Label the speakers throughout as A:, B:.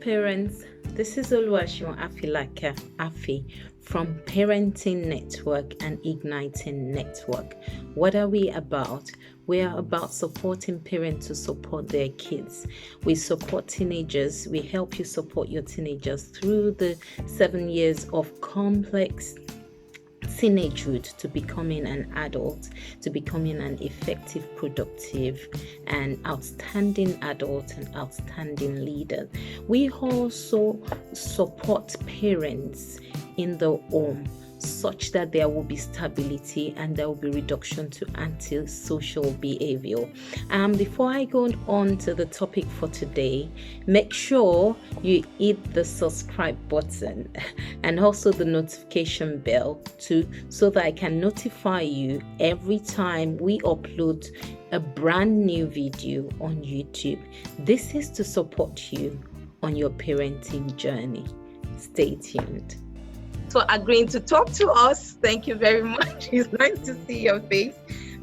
A: parents, this is Oluwaseun Afilake Afi from Parenting Network and Igniting Network. What are we about? We are about supporting parents to support their kids. We support teenagers. We help you support your teenagers through the 7 years of complex teenagehood to becoming an adult, to becoming an effective, productive, and outstanding adult and outstanding leader. We also support parents in the home such that there will be stability and there will be reduction to antisocial behavior. Before I go on to the topic for today, make sure you hit the subscribe button and also the notification bell too, so that I can notify you every time we upload a brand new video on YouTube. This is to support you on your parenting journey. Stay tuned. For agreeing to talk to us. Thank you very much. It's nice to see your face.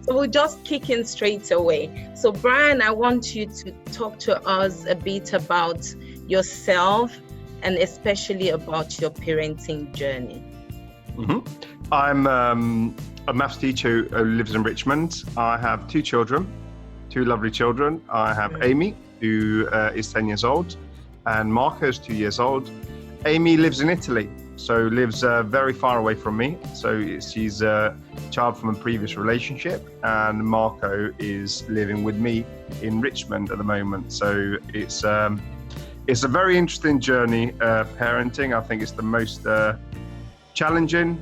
A: So we'll just kick in straight away. So Bryan, I want you to talk to us a bit about yourself and especially about your parenting journey.
B: I'm a maths teacher who lives in Richmond. I have two children, two lovely children. I have Amy, who is 10 years old, and Marco is 2 years old. Amy lives in Italy. So lives very far away from me. So she's a child from a previous relationship, and Marco is living with me in Richmond at the moment. So it's a very interesting journey, parenting. I think it's the most challenging,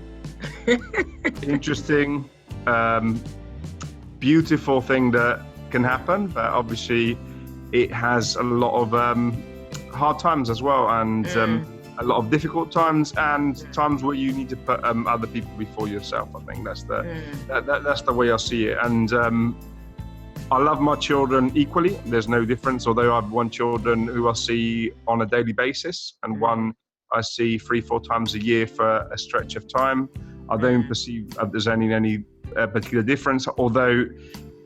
B: interesting, beautiful thing that can happen. But obviously it has a lot of hard times as well, and a lot of difficult times and times where you need to put other people before yourself. I think that's the way I see it. And I love my children equally. There's no difference. Although I have one children who I see on a daily basis, and one I see 3-4 times a year for a stretch of time. I don't perceive there's any particular difference. Although,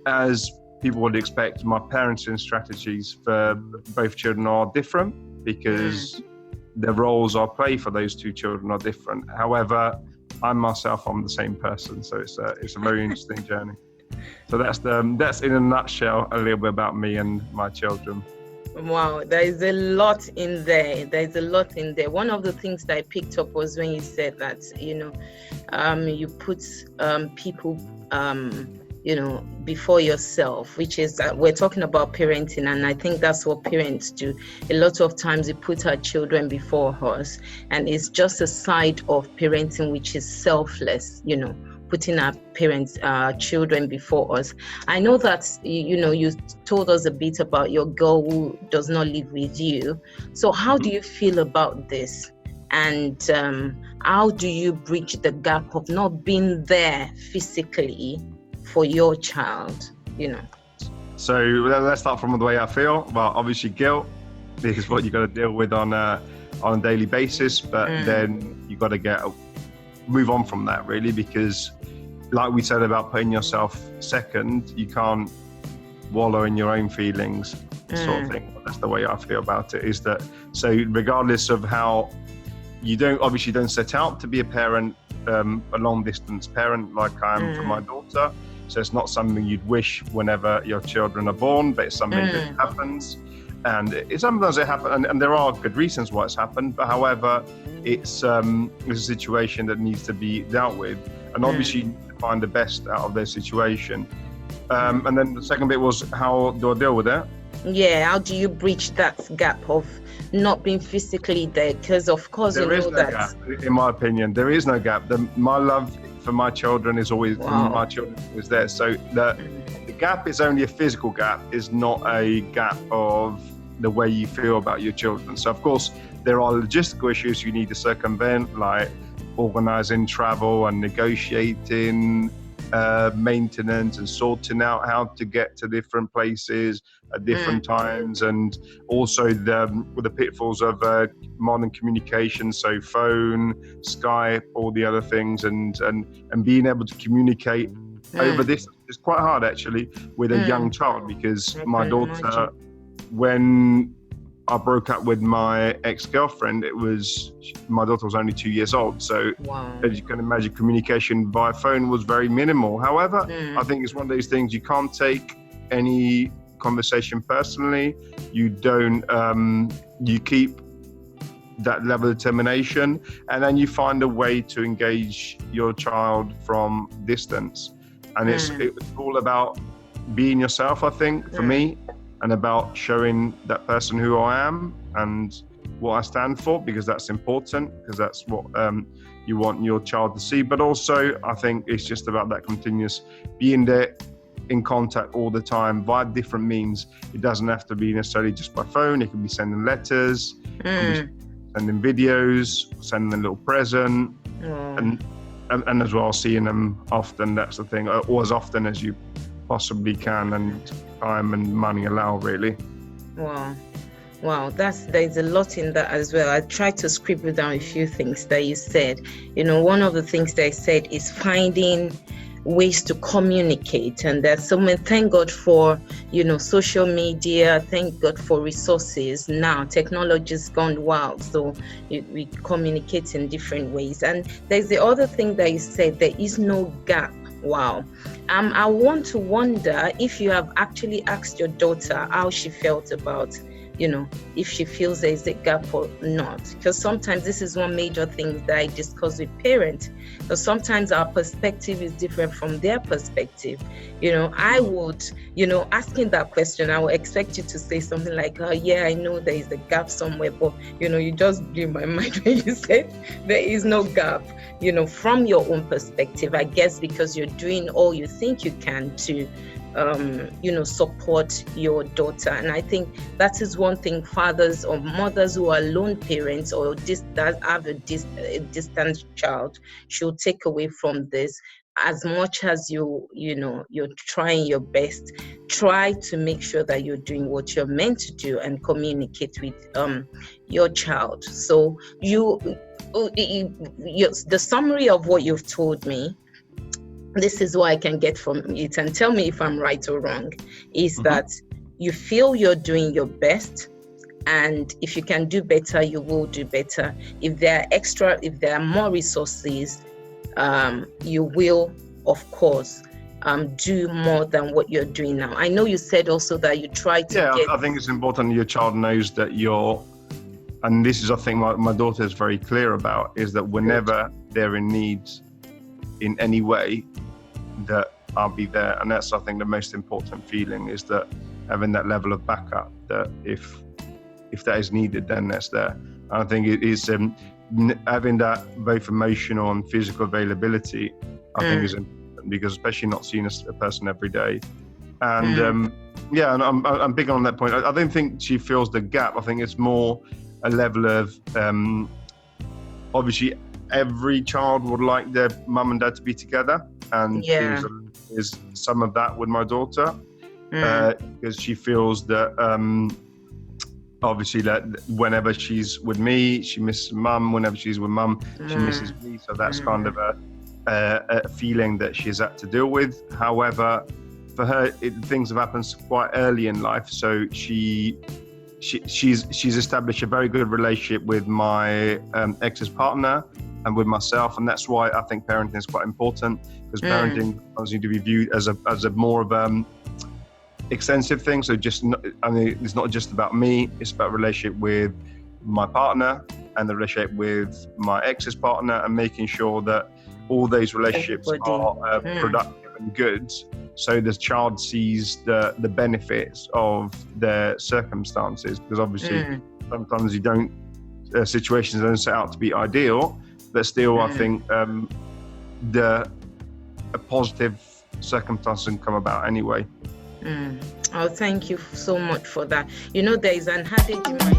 B: as people would expect, my parenting strategies for both children are different because the roles I play for those two children are different. However, I'm the same person, so it's a very interesting journey. So that's in a nutshell a little bit about me and my children.
A: Wow, there is a lot in there. One of the things that I picked up was when you said that, you put people before yourself, which is that we're talking about parenting, and I think that's what parents do. A lot of times we put our children before us, and it's just a side of parenting which is selfless, putting our children before us. I know that you told us a bit about your girl who does not live with you. So how do you feel about this? And how do you bridge the gap of not being there physically for your child,
B: So let's start from the way I feel. Well, obviously guilt is what you got to deal with on a daily basis, but then you got to move on from that, really, because like we said about putting yourself second, you can't wallow in your own feelings, sort of thing. That's the way I feel about it, is that, so regardless of how you don't set out to be a parent, a long distance parent like I am for my daughter. So it's not something you'd wish whenever your children are born, but it's something that happens. And sometimes it happens, and there are good reasons why it's happened. But however, it's a situation that needs to be dealt with. And obviously you need to find the best out of their situation. And then the second bit was, how do I deal with it?
A: Yeah, how do you bridge that gap of not being physically there? Because of course
B: there is no gap. In my opinion, there is no gap. My love for my children is always my children is there. So the gap is only a physical gap. Is not a gap of the way you feel about your children. So of course there are logistical issues you need to circumvent, like organising travel and negotiating maintenance and sorting out how to get to different places at different times, and also the pitfalls of modern communication, so phone, Skype, all the other things, and being able to communicate over this is quite hard actually with a young child, because my daughter, when I broke up with my ex-girlfriend, my daughter was only 2 years old. So
A: Wow.
B: as you can imagine, communication via phone was very minimal. However, I think it's one of those things you can't take any conversation personally. You don't, you keep that level of determination, and then you find a way to engage your child from distance. And it's all about being yourself, I think, for me, and about showing that person who I am and what I stand for, because that's important, because that's what you want your child to see. But also, I think it's just about that continuous being there in contact all the time via different means. It doesn't have to be necessarily just by phone. It could be sending letters, sending videos, sending a little present, and as well seeing them often. That's the thing, or as often as you possibly can, and time and money allow, really.
A: Wow, there's a lot in that as well. I tried to scribble down a few things that you said. One of the things that I said is finding ways to communicate, and there's so many. Thank God for social media. Thank God for resources. Now technology's gone wild, so we communicate in different ways. And there's the other thing that you said, there is no gap. Wow. I want to wonder if you have actually asked your daughter how she felt about, if she feels there is a gap or not. Because sometimes this is one major thing that I discuss with parents. Because sometimes our perspective is different from their perspective. I would, asking that question, I would expect you to say something like, oh, yeah, I know there is a gap somewhere. But, you just blew my mind when you said there is no gap. From your own perspective, I guess, because you're doing all you think you can to, support your daughter. And I think that is one thing fathers or mothers who are lone parents or that have a distant child should take away from this. As much as you're trying your best, try to make sure that you're doing what you're meant to do and communicate with your child. So the summary of what you've told me, this is what I can get from it, and tell me if I'm right or wrong, is that you feel you're doing your best, and if you can do better, you will do better. If there are more resources, you will, of course, do more than what you're doing now. I know you said also that you try to
B: I think it's important your child knows that and this is, I think, my daughter is very clear about, is that whenever they're in need in any way, that I'll be there. And that's, I think, the most important feeling, is that having that level of backup, that if that is needed, then that's there. And I think it is having that both emotional and physical availability, I think is important, because especially not seeing a person every day. And and I'm big on that point. I don't think she feels the gap. I think it's more a level of obviously every child would like their mum and dad to be together, and there's some of that with my daughter, because she feels that obviously that whenever she's with me, she misses mum. Whenever she's with mum, she misses me. So that's kind of a feeling that she's had to deal with. However, for her, things have happened quite early in life, so she's established a very good relationship with my ex's partner and with myself, and that's why I think parenting is quite important, because parenting does need to be viewed as a more of extensive thing. So it's not just about me; it's about relationship with my partner and the relationship with my ex's partner, and making sure that all those relationships are productive and good, so the child sees the benefits of their circumstances. Because obviously sometimes situations don't set out to be ideal, but still I think a positive circumstance can come about anyway.
A: Oh, thank you so much for that. There is an adage in my